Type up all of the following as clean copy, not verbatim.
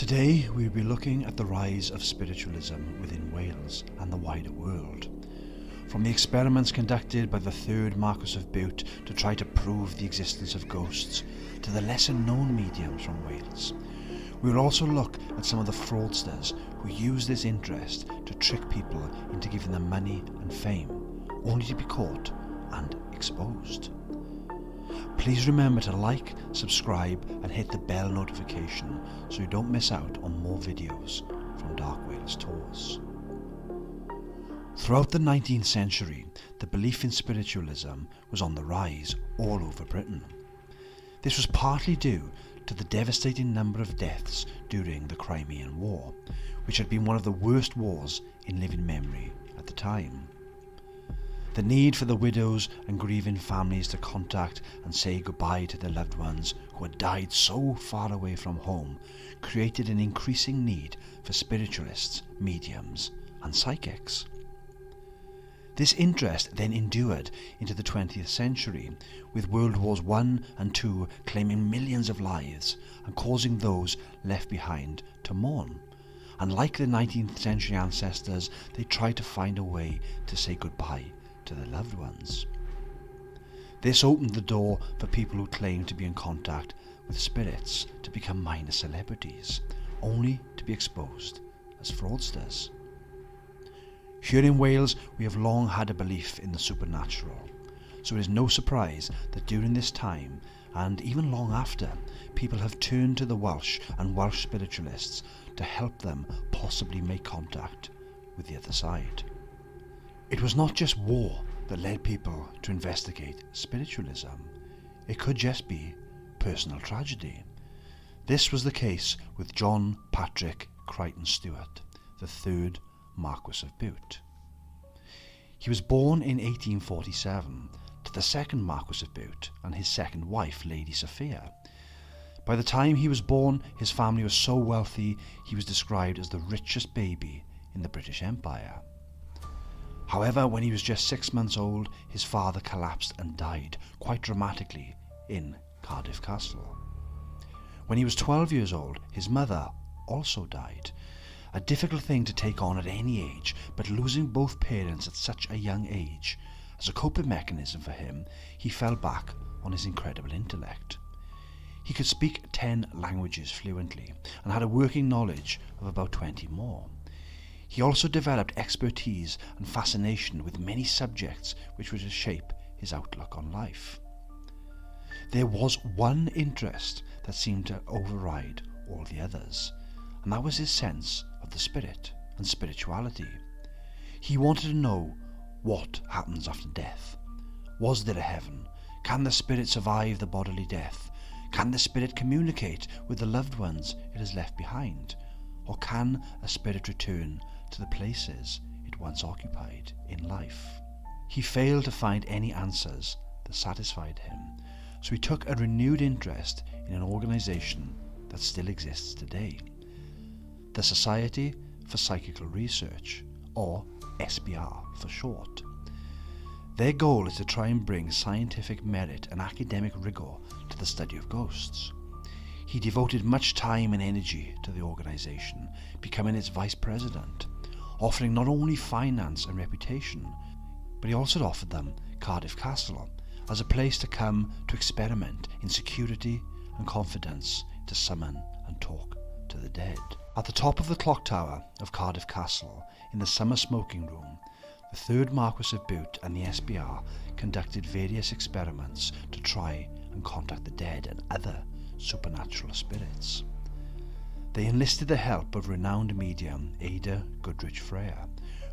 Today we'll be looking at the rise of spiritualism within Wales and the wider world. From the experiments conducted by the third Marquess of Bute to try to prove the existence of ghosts, to the lesser known mediums from Wales. We will also look at some of the fraudsters who use this interest to trick people into giving them money and fame, only to be caught and exposed. Please remember to like, subscribe and hit the bell notification so you don't miss out on more videos from Dark Wales Tours. Throughout the 19th century, the belief in spiritualism was on the rise all over Britain. This was partly due to the devastating number of deaths during the Crimean War, which had been one of the worst wars in living memory at the time. The need for the widows and grieving families to contact and say goodbye to their loved ones who had died so far away from home created an increasing need for spiritualists, mediums and psychics. This interest then endured into the 20th century, with World Wars I and II claiming millions of lives and causing those left behind to mourn. And like the 19th century ancestors, they tried to find a way to say goodbye to their loved ones. This opened the door for people who claimed to be in contact with spirits to become minor celebrities, only to be exposed as fraudsters. Here in Wales, we have long had a belief in the supernatural, so it is no surprise that during this time, and even long after, people have turned to the Welsh and Welsh spiritualists to help them possibly make contact with the other side. It was not just war that led people to investigate spiritualism. It could just be personal tragedy. This was the case with John Patrick Crichton Stewart, the third Marquess of Bute. He was born in 1847 to the second Marquess of Bute and his second wife, Lady Sophia. By the time he was born, his family was so wealthy he was described as the richest baby in the British Empire. However, when he was just 6 months old, his father collapsed and died quite dramatically in Cardiff Castle. When he was 12 years old, his mother also died. A difficult thing to take on at any age, but losing both parents at such a young age, as a coping mechanism for him, he fell back on his incredible intellect. He could speak 10 languages fluently and had a working knowledge of about 20 more. He also developed expertise and fascination with many subjects which were to shape his outlook on life. There was one interest that seemed to override all the others, and that was his sense of the spirit and spirituality. He wanted to know what happens after death. Was there a heaven? Can the spirit survive the bodily death? Can the spirit communicate with the loved ones it has left behind? Or can a spirit return to the places it once occupied in life? He failed to find any answers that satisfied him, so he took a renewed interest in an organisation that still exists today, the Society for Psychical Research, or SPR for short. Their goal is to try and bring scientific merit and academic rigour to the study of ghosts. He devoted much time and energy to the organisation, becoming its vice president, offering not only finance and reputation, but he also offered them Cardiff Castle as a place to come to experiment in security and confidence, to summon and talk to the dead. At the top of the clock tower of Cardiff Castle, in the summer smoking room, the third Marquess of Bute and the SPR conducted various experiments to try and contact the dead and other supernatural spirits. They enlisted the help of renowned medium Ada Goodrich Freya,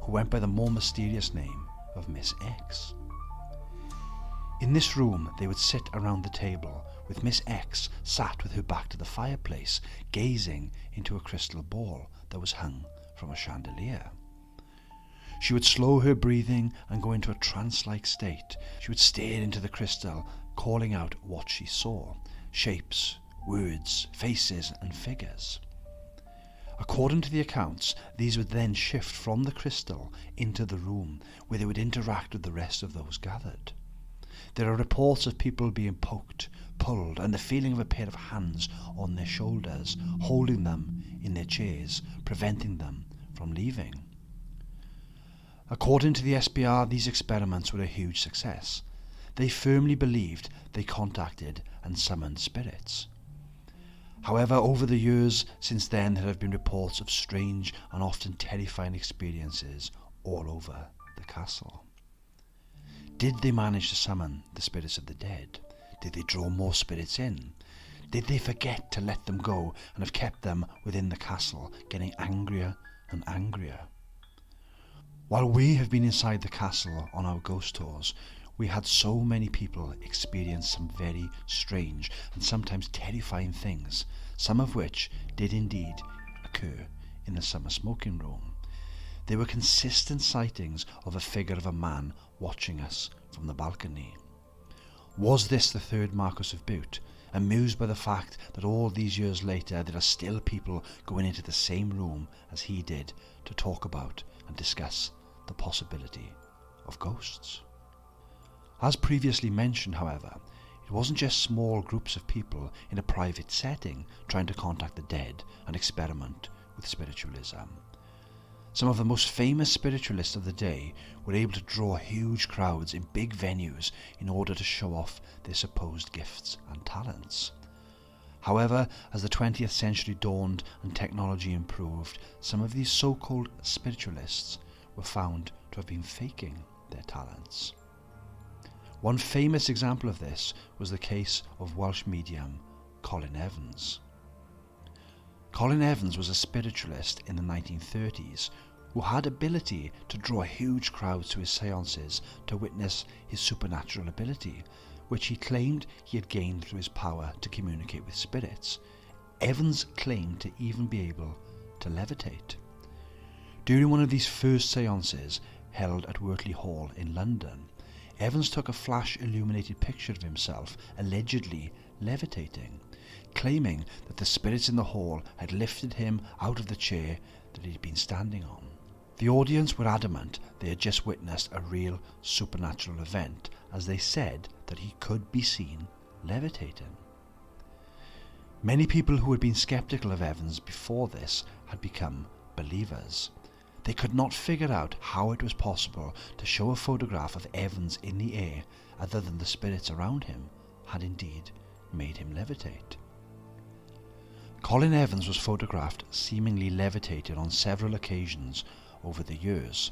who went by the more mysterious name of Miss X. In this room they would sit around the table, with Miss X sat with her back to the fireplace, gazing into a crystal ball that was hung from a chandelier. She would slow her breathing and go into a trance-like state. She would stare into the crystal, calling out what she saw: shapes, words, faces and figures. According to the accounts, these would then shift from the crystal into the room, where they would interact with the rest of those gathered. There are reports of people being poked, pulled, and the feeling of a pair of hands on their shoulders, holding them in their chairs, preventing them from leaving. According to the SBR, these experiments were a huge success. They firmly believed they contacted and summoned spirits. However, over the years since then, there have been reports of strange and often terrifying experiences all over the castle. Did they manage to summon the spirits of the dead? Did they draw more spirits in? Did they forget to let them go and have kept them within the castle, getting angrier and angrier? While we have been inside the castle on our ghost tours, we had so many people experience some very strange and sometimes terrifying things, some of which did indeed occur in the summer smoking room. There were consistent sightings of a figure of a man watching us from the balcony. Was this the third Marquess of Bute, amused by the fact that all these years later there are still people going into the same room as he did to talk about and discuss the possibility of ghosts? As previously mentioned, however, it wasn't just small groups of people in a private setting trying to contact the dead and experiment with spiritualism. Some of the most famous spiritualists of the day were able to draw huge crowds in big venues in order to show off their supposed gifts and talents. However, as the 20th century dawned and technology improved, some of these so-called spiritualists were found to have been faking their talents. One famous example of this was the case of Welsh medium Colin Evans. Colin Evans was a spiritualist in the 1930s who had ability to draw huge crowds to his séances to witness his supernatural ability, which he claimed he had gained through his power to communicate with spirits. Evans claimed to even be able to levitate. During one of these first séances held at Wortley Hall in London, Evans took a flash-illuminated picture of himself allegedly levitating, claiming that the spirits in the hall had lifted him out of the chair that he had been standing on. The audience were adamant they had just witnessed a real supernatural event, as they said that he could be seen levitating. Many people who had been sceptical of Evans before this had become believers. They could not figure out how it was possible to show a photograph of Evans in the air other than the spirits around him had indeed made him levitate. Colin Evans was photographed seemingly levitated on several occasions over the years.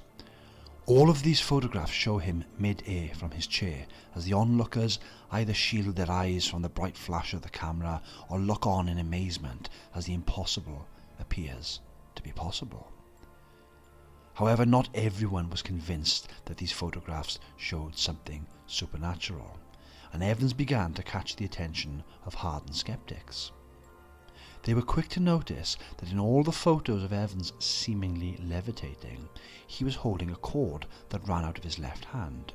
All of these photographs show him mid-air from his chair as the onlookers either shield their eyes from the bright flash of the camera or look on in amazement as the impossible appears to be possible. However, not everyone was convinced that these photographs showed something supernatural, and Evans began to catch the attention of hardened skeptics. They were quick to notice that in all the photos of Evans seemingly levitating, he was holding a cord that ran out of his left hand.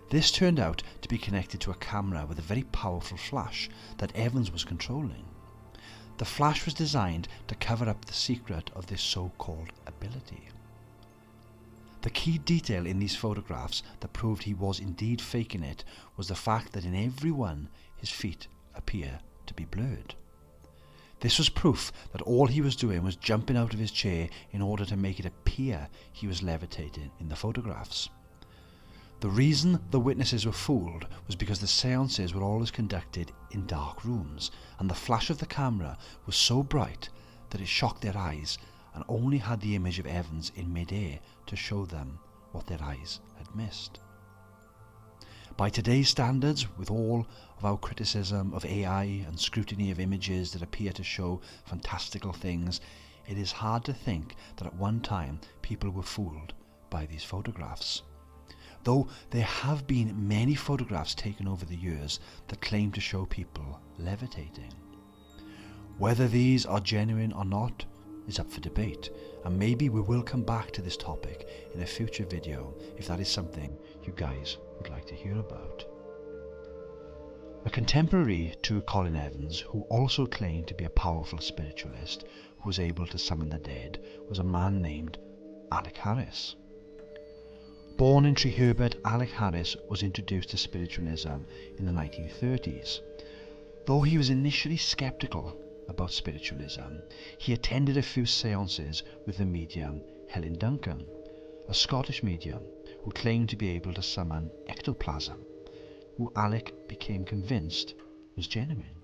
This turned out to be connected to a camera with a very powerful flash that Evans was controlling. The flash was designed to cover up the secret of this so-called ability. The key detail in these photographs that proved he was indeed faking it was the fact that in every one his feet appear to be blurred. This was proof that all he was doing was jumping out of his chair in order to make it appear he was levitating in the photographs. The reason the witnesses were fooled was because the séances were always conducted in dark rooms, and the flash of the camera was so bright that it shocked their eyes and only had the image of Evans in mid-air to show them what their eyes had missed. By today's standards, with all of our criticism of AI and scrutiny of images that appear to show fantastical things, it is hard to think that at one time people were fooled by these photographs. Though there have been many photographs taken over the years that claim to show people levitating. Whether these are genuine or not is up for debate, and maybe we will come back to this topic in a future video if that is something you guys would like to hear about. A contemporary to Colin Evans, who also claimed to be a powerful spiritualist who was able to summon the dead, was a man named Alec Harris. Born in Treherbert, Alec Harris was introduced to spiritualism in the 1930s. Though he was initially skeptical, about spiritualism, he attended a few séances with the medium Helen Duncan, a Scottish medium who claimed to be able to summon ectoplasm, who Alec became convinced was genuine.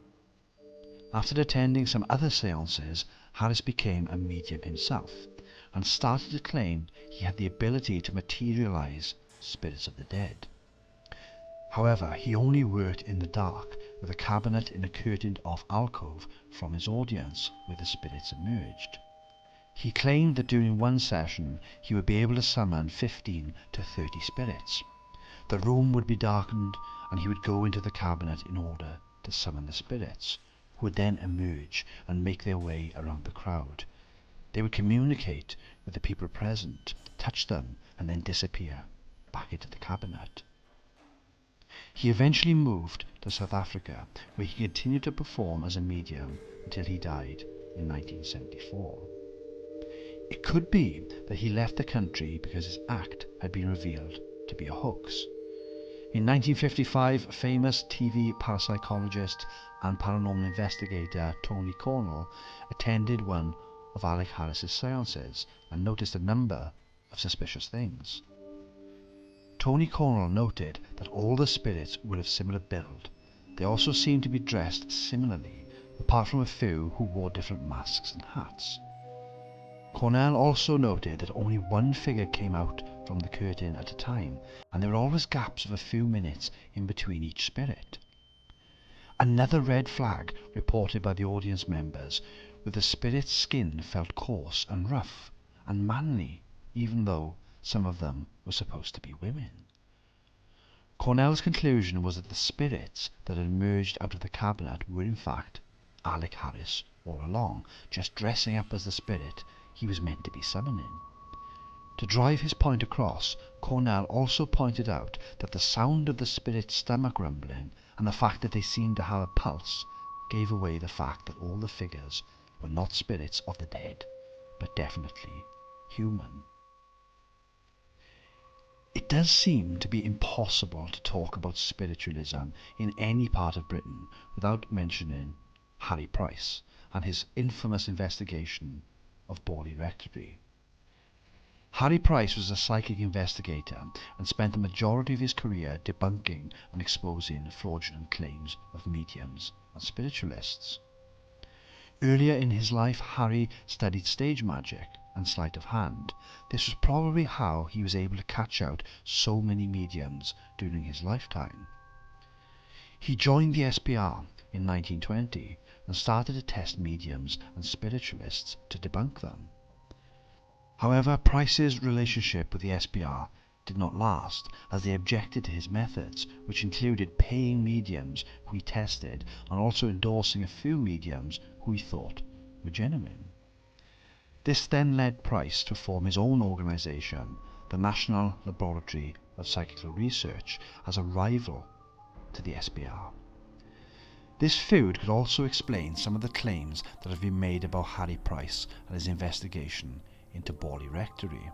After attending some other séances, Harris became a medium himself and started to claim he had the ability to materialize spirits of the dead. However, he only worked in the dark with a cabinet in a curtained-off alcove from his audience where the spirits emerged. He claimed that during one session he would be able to summon 15 to 30 spirits. The room would be darkened and he would go into the cabinet in order to summon the spirits, who would then emerge and make their way around the crowd. They would communicate with the people present, touch them, and then disappear back into the cabinet. He eventually moved to South Africa, where he continued to perform as a medium until he died in 1974. It could be that he left the country because his act had been revealed to be a hoax. In 1955, famous TV parapsychologist and paranormal investigator Tony Cornell attended one of Alec Harris's séances and noticed a number of suspicious things. Tony Cornell noted that all the spirits were of similar build. They also seemed to be dressed similarly, apart from a few who wore different masks and hats. Cornell also noted that only one figure came out from the curtain at a time, and there were always gaps of a few minutes in between each spirit. Another red flag reported by the audience members was the spirit's skin felt coarse and rough and manly, even though some of them were supposed to be women. Cornell's conclusion was that the spirits that had emerged out of the cabinet were in fact Alec Harris all along, just dressing up as the spirit he was meant to be summoning. To drive his point across, Cornell also pointed out that the sound of the spirit's stomach rumbling and the fact that they seemed to have a pulse gave away the fact that all the figures were not spirits of the dead, but definitely human. It does seem to be impossible to talk about spiritualism in any part of Britain without mentioning Harry Price and his infamous investigation of Borley Rectory. Harry Price was a psychic investigator and spent the majority of his career debunking and exposing fraudulent claims of mediums and spiritualists. Earlier in his life, Harry studied stage magic and sleight of hand. This was probably how he was able to catch out so many mediums during his lifetime. He joined the SPR in 1920 and started to test mediums and spiritualists to debunk them. However, Price's relationship with the SPR did not last, as they objected to his methods, which included paying mediums who he tested and also endorsing a few mediums who he thought were genuine. This then led Price to form his own organisation, the National Laboratory of Psychical Research, as a rival to the SPR. This feud could also explain some of the claims that have been made about Harry Price and his investigation into Borley Rectory.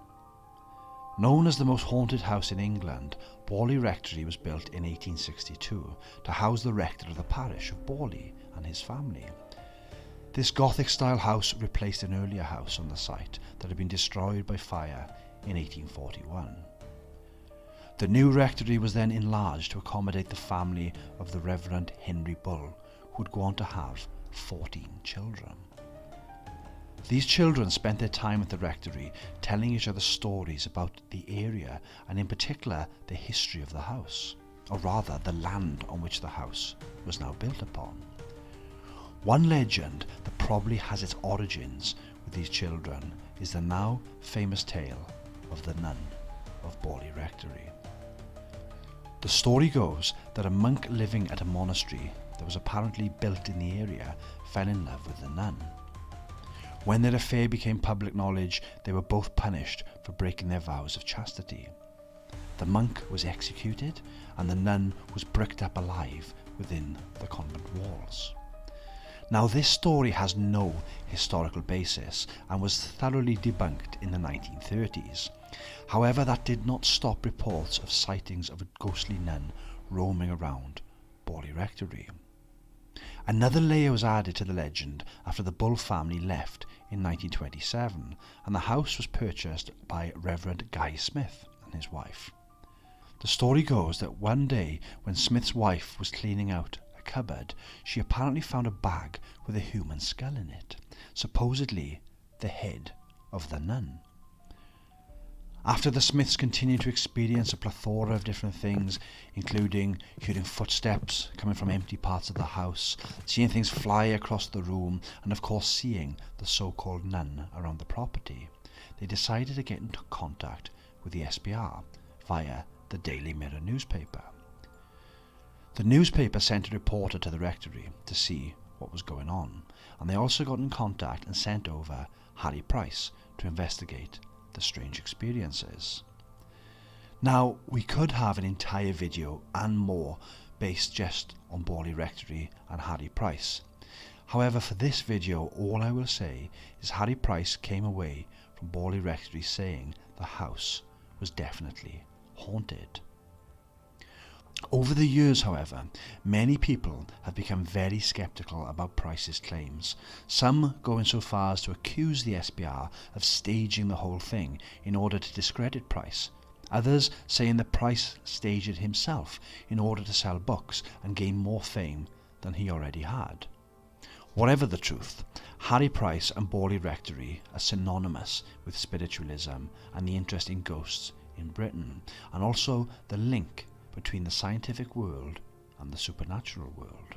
Known as the most haunted house in England, Borley Rectory was built in 1862 to house the rector of the parish of Borley and his family. This Gothic-style house replaced an earlier house on the site that had been destroyed by fire in 1841. The new rectory was then enlarged to accommodate the family of the Reverend Henry Bull, who would go on to have 14 children. These children spent their time at the rectory telling each other stories about the area and in particular the history of the house, or rather the land on which the house was now built upon. One legend that probably has its origins with these children is the now famous tale of the nun of Borley Rectory. The story goes that a monk living at a monastery that was apparently built in the area fell in love with the nun. When their affair became public knowledge, they were both punished for breaking their vows of chastity. The monk was executed and the nun was bricked up alive within the convent walls. Now, this story has no historical basis and was thoroughly debunked in the 1930s. However, that did not stop reports of sightings of a ghostly nun roaming around Borley Rectory. Another layer was added to the legend after the Bull family left in 1927, and the house was purchased by Reverend Guy Smith and his wife. The story goes that one day when Smith's wife was cleaning out a cupboard, she apparently found a bag with a human skull in it, supposedly the head of the nun. After the Smiths continued to experience a plethora of different things, including hearing footsteps coming from empty parts of the house, seeing things fly across the room, and of course seeing the so-called nun around the property, they decided to get into contact with the SPR via the Daily Mirror newspaper. The newspaper sent a reporter to the rectory to see what was going on, and they also got in contact and sent over Harry Price to investigate the strange experiences. Now, we could have an entire video and more based just on Borley Rectory and Harry Price. However, for this video, all I will say is Harry Price came away from Borley Rectory saying the house was definitely haunted. Over the years, however, many people have become very sceptical about Price's claims, some going so far as to accuse the SPR of staging the whole thing in order to discredit Price, others saying that Price staged it himself in order to sell books and gain more fame than he already had. Whatever the truth, Harry Price and Borley Rectory are synonymous with spiritualism and the interest in ghosts in Britain, and also the link between the scientific world and the supernatural world.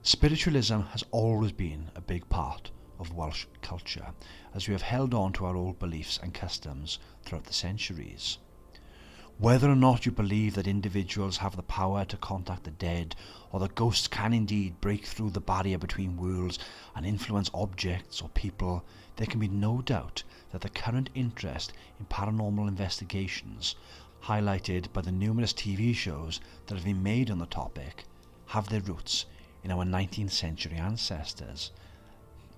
Spiritualism has always been a big part of Welsh culture, as we have held on to our old beliefs and customs throughout the centuries. Whether or not you believe that individuals have the power to contact the dead, or that ghosts can indeed break through the barrier between worlds and influence objects or people, there can be no doubt that the current interest in paranormal investigations, highlighted by the numerous TV shows that have been made on the topic, have their roots in our 19th century ancestors.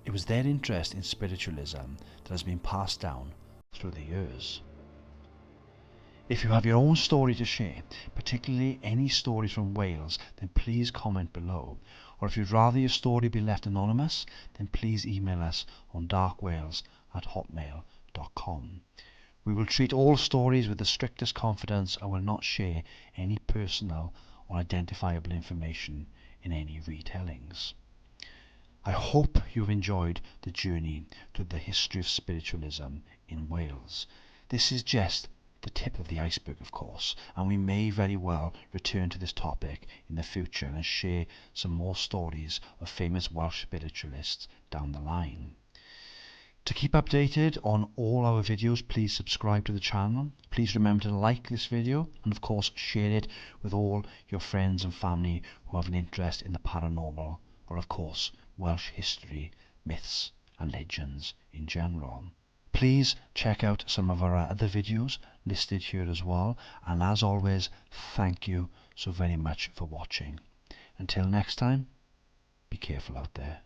It was their interest in spiritualism that has been passed down through the years. If you have your own story to share, particularly any stories from Wales, then please comment below. Or if you'd rather your story be left anonymous, then please email us on darkwales@hotmail.com. We will treat all stories with the strictest confidence and will not share any personal or identifiable information in any retellings. I hope you've enjoyed the journey to the history of spiritualism in Wales. This is just the tip of the iceberg, of course, and we may very well return to this topic in the future and share some more stories of famous Welsh spiritualists down the line. To keep updated on all our videos, please subscribe to the channel. Please remember to like this video and of course share it with all your friends and family who have an interest in the paranormal, or of course Welsh history, myths and legends in general. Please check out some of our other videos listed here as well, and as always, thank you so very much for watching. Until next time, be careful out there.